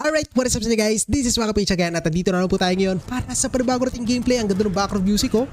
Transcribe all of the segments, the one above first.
Alright, what is up sa guys? This is Waka Page again at dito na lang po tayo ngayon para sa panibago nating gameplay. Ang ganda ng background music oh.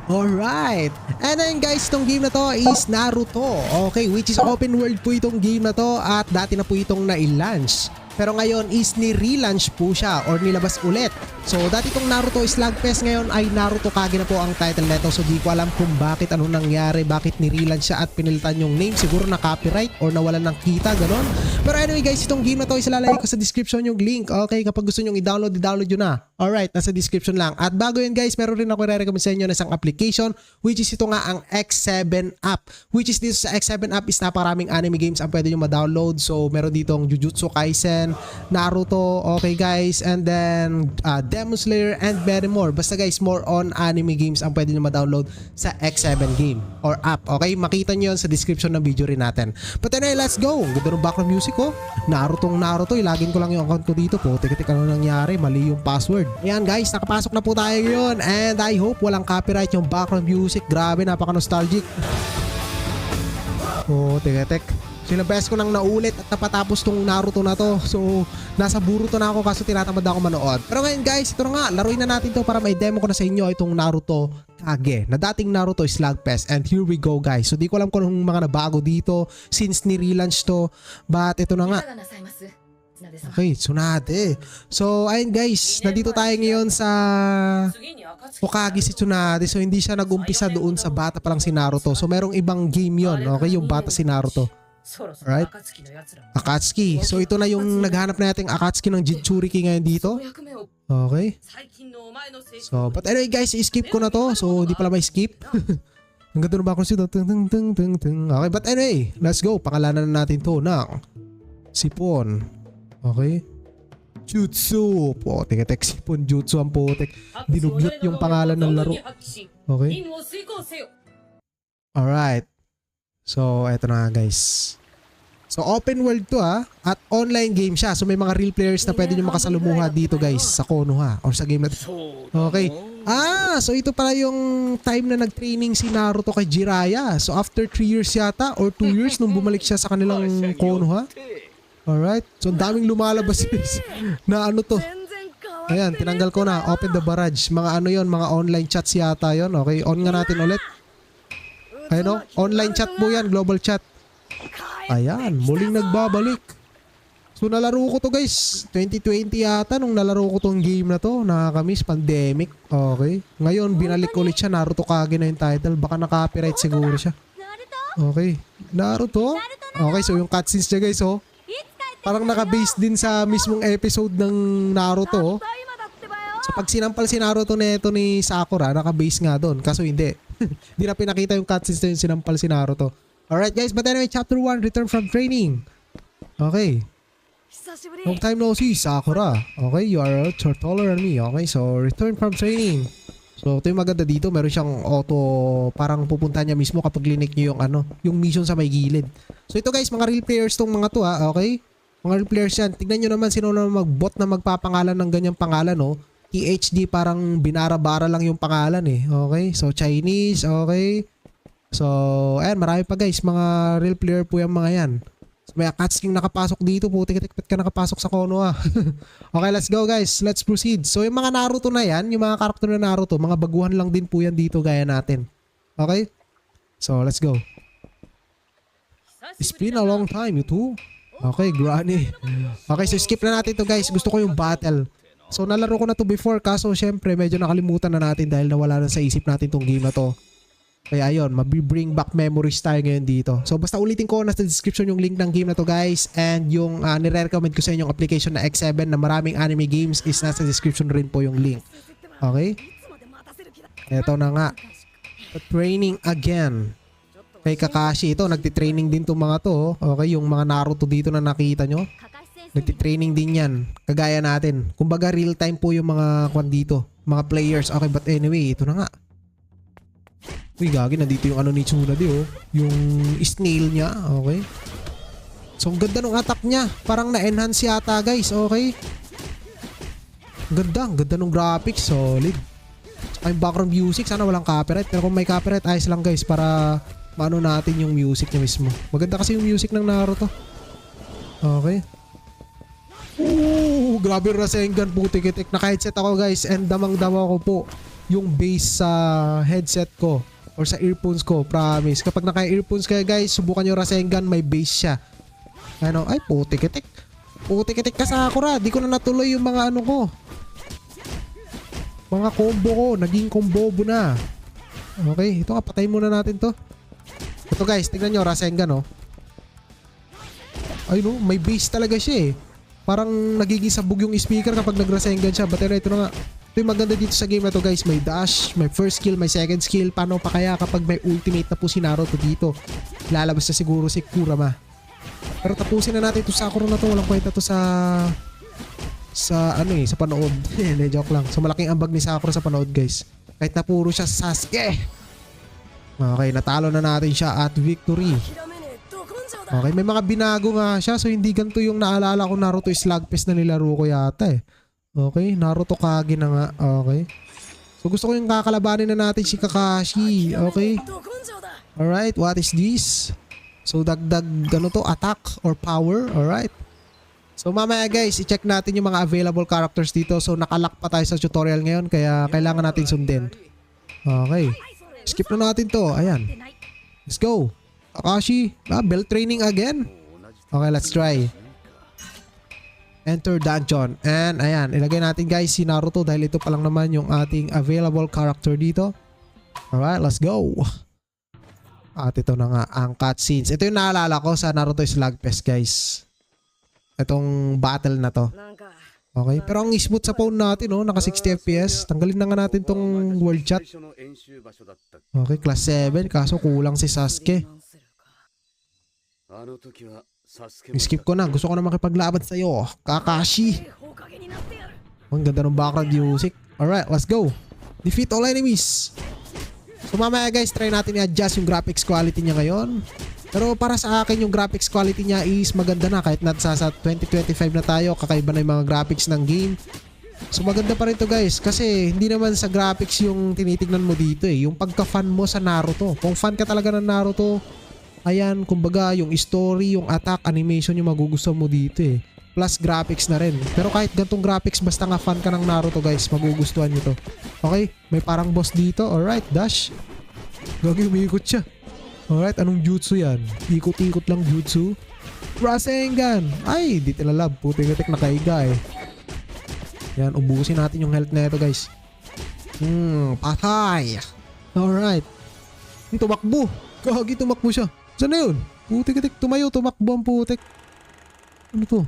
Alright, and then guys, itong game na to is Naruto. Okay, which is open world po itong game na to at dati na po itong na-launch. Pero ngayon is ni-relaunch po siya or nilabas ulit. So dati itong Naruto Slugfest, ngayon ay Naruto Kage na po ang title nito. So di ko alam kung bakit, ano nangyari, bakit ni-relaunch siya at pinilitan yung name. Siguro na copyright or nawalan ng kita, ganon. Pero anyway guys, itong game na to is ilalagay ko sa description yung link. Okay, kapag gusto nyo i-download, i-download nyo na. Alright, nasa description lang. At bago yun guys, meron rin ako i-recommend sa inyo na isang application, which is ito nga ang X7 app. Which is this sa X7 app is napakaraming anime games ang pwede nyo ma-download. So meron ditong Jujutsu Kaisen, Naruto, okay guys, and then Demon Slayer and very more. Basta guys, more on anime games ang pwede nyo ma-download sa X7 game or app. Okay, makita nyo yun sa description ng video rin natin. But anyway, let's go. Ganda ng background music ko. Naruto, ilagin ko lang yung account ko dito po. Tika, ano nangyari? Mali yung password. Ayan guys, nakapasok na po tayo ngayon and I hope walang copyright yung background music. Grabe, napaka-nostalgic. Oh, tika. Silang beses ko nang naulit at napatapos tong Naruto na to. So, nasa Boruto na ako kaso tinatamad ako manood. Pero ngayon guys, ito na nga, laruin na natin to para may demo ko na sa inyo itong Naruto Kage na dating Naruto Slugfest. And here we go guys. So, di ko alam kung anong mga nabago dito since ni-relaunch to. But ito na nga. Okay, Tsunade. So, ayun guys, nandito tayo ngayon sa Hokage si Tsunade. So, hindi siya nag-umpisa doon sa bata pa lang si Naruto. So, merong ibang game yon. Okay, yung bata si Naruto. Alright, Akatsuki. So ito na yung naghanap nating Akatsuki ng Jinchuriki ngayon dito. Okay. So, but anyway guys, skip ko na to. So, di pala may skip. Ang ganda ba ako siya? Okay, but anyway, let's go. Pangalanan na natin to ng Sipon. Okay. Jutsu. Po, tek Sipon Jutsu ang potek. Dinugyot yung pangalan ng laro. Okay. Alright. So, eto na guys. So, open world to at online game siya. So, may mga real players na pwede nyo makasalumuha dito guys sa Konoha or sa game na okay. So ito pala yung time na nag-training si Naruto kay Jiraiya. So, after 3 years yata or 2 years nung bumalik siya sa kanilang Konoha. Alright. So, ang daming lumalabas guys na ano to. Ayan, tinanggal ko na. Open the barrage. Mga ano yon, mga online chats yata yon. Okay, on nga natin ulit. Ayun o, online chat po yan, global chat. Ayan, muling nagbabalik. So nalaro ko to guys, 2020 yata nung nalaro ko tong game na to. Nakakamiss, pandemic. Okay, ngayon binalik ulit siya, Naruto Kage na yung title. Baka na-copyright siguro siya. Okay, Naruto. Okay, so yung cutscenes niya guys oh, parang naka-base din sa mismong episode ng Naruto oh. So pag sinampal si Naruto neto ni Sakura, naka-base nga doon. Kaso hindi. Hindi na pinakita yung cutscenes na yung sinampal si Naruto. Alright guys, but anyway, chapter 1, return from training. Okay. Long time no see, Sakura. Okay, you are taller than me. Okay, so return from training. So ito yung maganda dito, meron siyang auto, parang pupunta niya mismo kapag linik niyo yung ano, yung mission sa may gilid. So ito guys, mga real players tong mga to okay? Mga real players yan. Tignan nyo naman sino na mag-bot na magpapangalan ng ganyang pangalan oh. THD parang binara-bara lang yung pangalan eh. Okay? So, Chinese. Okay? So, ayan. Marami pa guys. Mga real player po yung mga yan. So, may Akatsuking nakapasok dito. Putik-tik ka nakapasok sa Konoha. Okay, let's go guys. Let's proceed. So, yung mga Naruto na yan, yung mga karakter na Naruto, mga baguhan lang din po yan dito gaya natin. Okay? So, let's go. It's been a long time, you two. Okay, Granny. Okay, so skip na natin to guys. Gusto ko yung battle. So nalaro ko na to before kaso syempre medyo nakalimutan na natin dahil nawala na sa isip natin tong game na to. Kaya ayun, mabi-bring back memories tayo ngayon dito. So basta ulitin ko, nasa description yung link ng game na to guys. And yung nire-recommend ko sa inyong application na X7 na maraming anime games is nasa description rin po yung link. Okay? Ito na nga. Training again. Kay Kakashi ito, nagtitraining din tong mga to. Okay, yung mga Naruto dito na nakita nyo. Nagtitraining din yan. Kagaya natin. Kumbaga real time po yung mga kwan dito. Mga players. Okay, but anyway, ito na nga. Uy, gagi. Nandito yung ano ni Tsunade oh. Yung snail niya. Okay. So, ang ganda ng attack niya. Parang na-enhance yata guys. Okay. Ang ganda ng graphics. Solid. Saka yung background music. Sana walang copyright. Pero kung may copyright, ayos lang guys. Para maano natin yung music niya mismo. Maganda kasi yung music ng Naruto. Okay. Grabe yung Rasengan, putik-itik. Naka-headset ako guys and damang-dama ko po yung bass sa headset ko or sa earphones ko, promise. Kapag naka-earphones kayo guys, subukan nyo Rasengan, may bass siya. Ano? Ay, putik-itik. Putik-itik ka Sakura. Di ko na natuloy yung mga ano ko. Mga combo ko. Naging combo na. Okay, ito nga, patayin muna natin to. Ito guys, tingnan nyo, Rasengan oh. Ay no, may bass talaga siya eh. Parang nagiging sabog yung speaker kapag nag-Rasengan siya. But ito na nga. Ito yung maganda dito sa game na to guys. May dash, may first skill, may second skill. Paano pa kaya kapag may ultimate na po si Naruto dito? Lalabas na siguro si Kurama. Pero tapusin na natin ito Sakura na to. Walang kwenta to sa ano eh, sa panood. Hindi, joke lang. So malaking ambag ni Sakura sa panood guys. Kahit na puro siya Sasuke. Okay, natalo na natin siya at victory. Okay, may mga binago nga siya. So hindi ganito yung naalala ko Naruto Slugfest na nilaro ko yata eh. Okay, Naruto Kage na nga. Okay. So gusto ko yung kakalabanin na natin si Kakashi. Okay. Alright, what is this? So dagdag ano to, attack or power. Alright. So mamaya guys, i-check natin yung mga available characters dito. So nakalock pa tayo sa tutorial ngayon kaya kailangan natin sundin. Okay. Skip na natin to. Ayan. Let's go. Kakashi. Bell training again. Okay, let's try. Enter dungeon. And ayan, ilagay natin guys si Naruto dahil ito pa lang naman yung ating available character dito. Alright, let's go. At ito na nga ang cutscenes. Ito yung naalala ko sa Naruto Slugfest guys. Itong battle na to. Okay, pero ang smooth sa phone natin oh, naka 60 FPS. Tanggalin na nga natin tong world chat. Okay, class 7 kaso kulang si Sasuke. Skip ko na, gusto ko na makipaglaban sa'yo Kakashi. Ang ganda ng background music. Alright, let's go. Defeat all enemies. So mamaya guys, try natin i-adjust yung graphics quality niya ngayon. Pero para sa akin yung graphics quality niya is maganda na. Kahit nasa 2025 na tayo, kakaiba na yung mga graphics ng game. So maganda pa rin to guys. Kasi hindi naman sa graphics yung tinitignan mo dito eh. Yung pagka-fan mo sa Naruto. Kung fan ka talaga ng Naruto, ayan, kumbaga yung story, yung attack, animation yung magugustuhan mo dito eh. Plus graphics na rin. Pero kahit gantong graphics, basta nga fan ka ng Naruto guys, magugustuhan nyo to. Okay, may parang boss dito. Alright, dash. Gagi, umiikot siya. Alright, anong jutsu yan? Ikot-ikot lang jutsu. Rasengan! Ay, di tilalab. Putik-itik nakaiga eh. Yan, ubusin natin yung health na ito guys. Patay! Alright. Tumakbo! Gagi, tumakbo siya. Saan na yun? Putik-itik, tumayo, tumakbo ang putik. Ano to?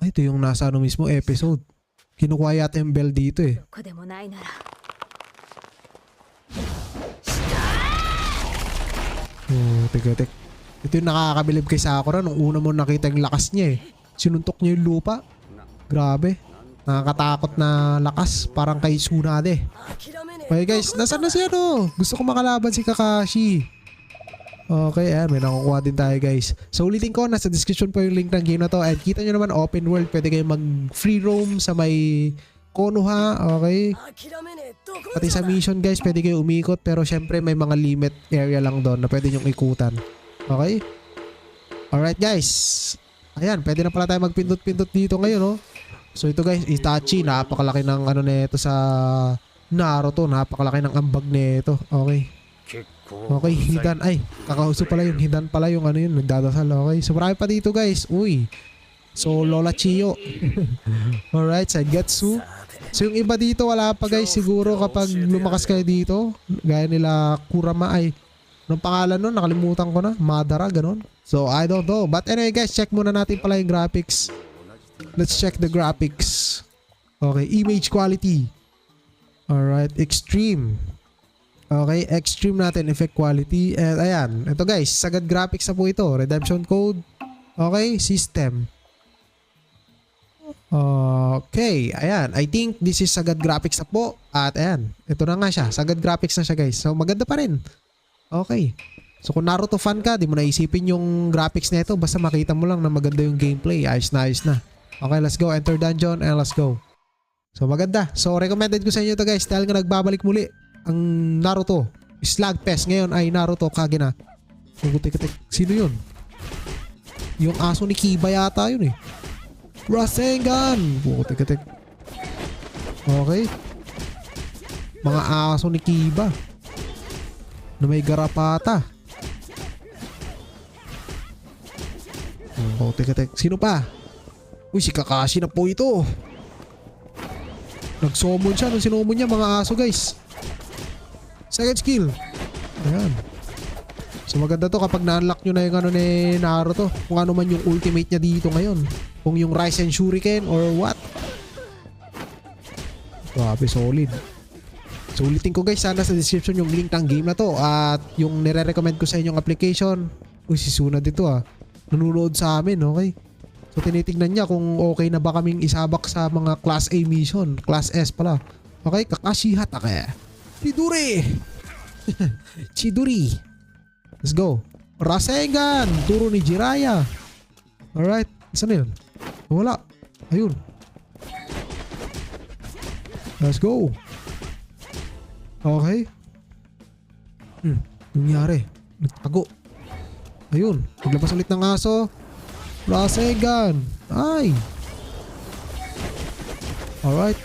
Ay, ito yung nasa ano mismo episode. Kinukuha yata yung bell dito eh. Putik-itik. Ito yung nakakabilib kay Sakura nung una mo nakita yung lakas niya eh. Sinuntok niya yung lupa. Grabe. Nakakatakot na lakas. Parang kay Tsunade. Okay guys, nasaan na siya no? Gusto ko makalaban si Kakashi. Okay, ayan, may nakukuha din tayo guys. So ulitin ko, nasa description po yung link ng game na to. And kita nyo naman, open world. Pwede kayo mag free roam sa may Konoha. Okay. Pati sa mission guys, pwede kayo umikot. Pero syempre may mga limit area lang doon na pwede nyong ikutan. Okay. Alright guys. Ayan, pwede na pala tayo magpindot-pindot dito ngayon no. So ito guys, Itachi. Napakalaki ng ano nito sa Naruto. Napakalaki ng ambag nito. Okay. Okay, Hidan. Ay, kakauso pala yung Hidan pala yung ano yun. Nagdadasal. Okay. So marami pa dito guys. Uy. So Lola Chiyo. Alright, Sengetsu. So yung iba dito wala pa guys. Siguro kapag lumakas kayo dito. Gaya nila Kurama ay. Anong pangalan nun? Nakalimutan ko na. Madara, ganun. So I don't know. But anyway guys, check muna natin pala yung graphics. Let's check the graphics. Okay, image quality. Alright, extreme. Okay, extreme natin, effect quality. And ayan, ito guys, sagad graphics na po ito. Redemption code. Okay, system. Okay, ayan. I think this is sagad graphics na po. At ayan, ito na nga siya. Sagad graphics na siya guys. So maganda pa rin. Okay. So kung Naruto fan ka, di mo naisipin yung graphics na ito. Basta makita mo lang na maganda yung gameplay. Ayos na, ayos na. Okay, let's go. Enter dungeon and let's go. So maganda. So recommended ko sa inyo to guys dahil nga nagbabalik muli ang Naruto Slugfest. Ngayon ay Naruto Kage na. Sino yun? Yung aso ni Kiba yata yun eh. Rasengan! Putik-tik. Okay. Mga aso ni Kiba na may garapata. Putik-tik. Sino pa? Uy, si Kakashi na po ito. Nag-summon siya. Nung sinummon niya mga aso guys. Second skill. Ayan. So maganda to kapag na-unlock nyo na yung ano ni Naruto. Kung ano man yung ultimate niya dito ngayon. Kung yung Raisen Shuriken or what. Grabe, solid. So ulitin ko guys, sana sa description yung link ng game na to. At yung nire-recommend ko sa inyong application. Uy, si Suna dito nanonood sa amin, okay? So tinitignan niya kung okay na ba kaming isabak sa mga Class A mission. Class S pala. Okay, Kakashi Hatake. Chidori! Chidori! Let's go. Rasengan! Turo ni Jiraiya. Alright. Saan na yun? Wala. Ayun. Let's go. Okay. Nangyari. Nagtago. Ayun. Maglabas ulit ng aso. Rasengan. Ay. Alright.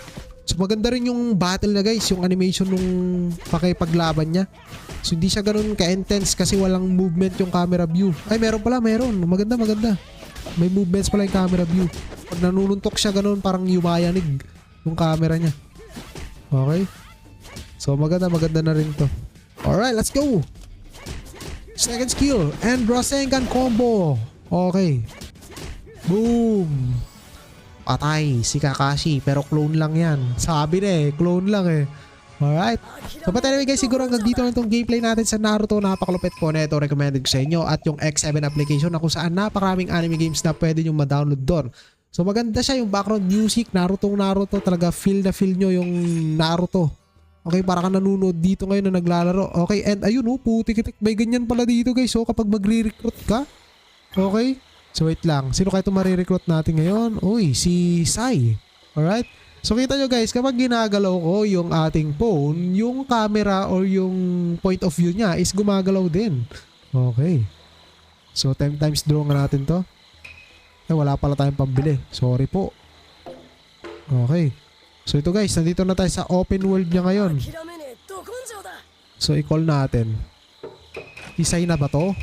So maganda rin yung battle na guys. Yung animation nung pakipaglaban niya. So hindi siya ganun ka-intense kasi walang movement yung camera view. Ay meron pala, meron. Maganda. May movements pala yung camera view. Pag nanununtok siya ganun parang yumayanig yung camera niya. Okay. So maganda na rin to. Alright, let's go. Second skill. And Rasengan combo. Okay. Boom. Patay si Kakashi. Pero clone lang yan. Sabi na clone lang Alright. So but anyway guys, siguro hanggang dito lang itong gameplay natin sa Naruto. Napakalupit po na ito. Recommended ko sa inyo. At yung X7 application na kung saan napakaraming anime games na pwede nyo ma-download doon. So maganda siya yung background music. Naruto talaga feel na feel nyo yung Naruto. Okay, para ka nanonood dito ngayon na naglalaro. Okay, and ayun putik-tik. May ganyan pala dito guys. So kapag magre-recruit ka. Okay. So wait lang. Sino kaya itong marirecruit natin ngayon? Uy, si Sai. Alright. So kita nyo guys, kapag ginagalaw ko yung ating phone, yung camera or yung point of view niya is gumagalaw din. Okay. So 10 times draw nga natin to. Wala pala tayong pambili. Sorry po. Okay. So ito guys, nandito na tayo sa open world niya ngayon. So i-call natin. Isay na ba to?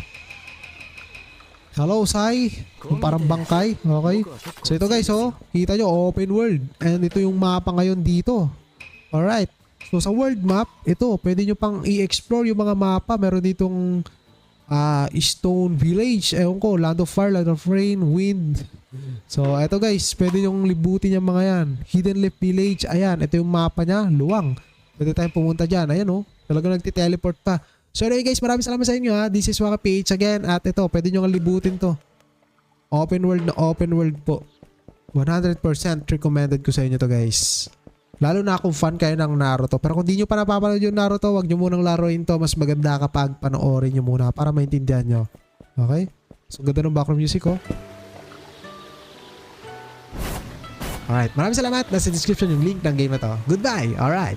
Hello, Sai. Yung parang bangkay. Okay. So ito guys, kita nyo, open world. And ito yung mapa ngayon dito. Alright. So sa world map, ito, pwede nyo pang i-explore yung mga mapa. Meron ditong Stone Village. Ewan ko, Land of Fire, Land of Rain, Wind. So ito guys, pwede nyong libutin yung mga yan. Hidden Leaf Village. Ayan, ito yung mapa niya. Luwang. Pwede tayong pumunta dyan. Ayan talagang nagti-teleport pa. So anyway guys, maraming salamat sa inyo This is Waka PH again. At ito, pwede nyo nga libutin to. Open world na open world po. 100% recommended ko sa inyo to guys. Lalo na kung fan kayo ng Naruto. Pero kung di nyo pa napapanood yung Naruto, wag nyo munang laruin to. Mas maganda kapag panoorin nyo muna para maintindihan nyo. Okay? So ganda ng background music Alright, maraming salamat. Nasa description yung link ng game na to. Goodbye! Alright.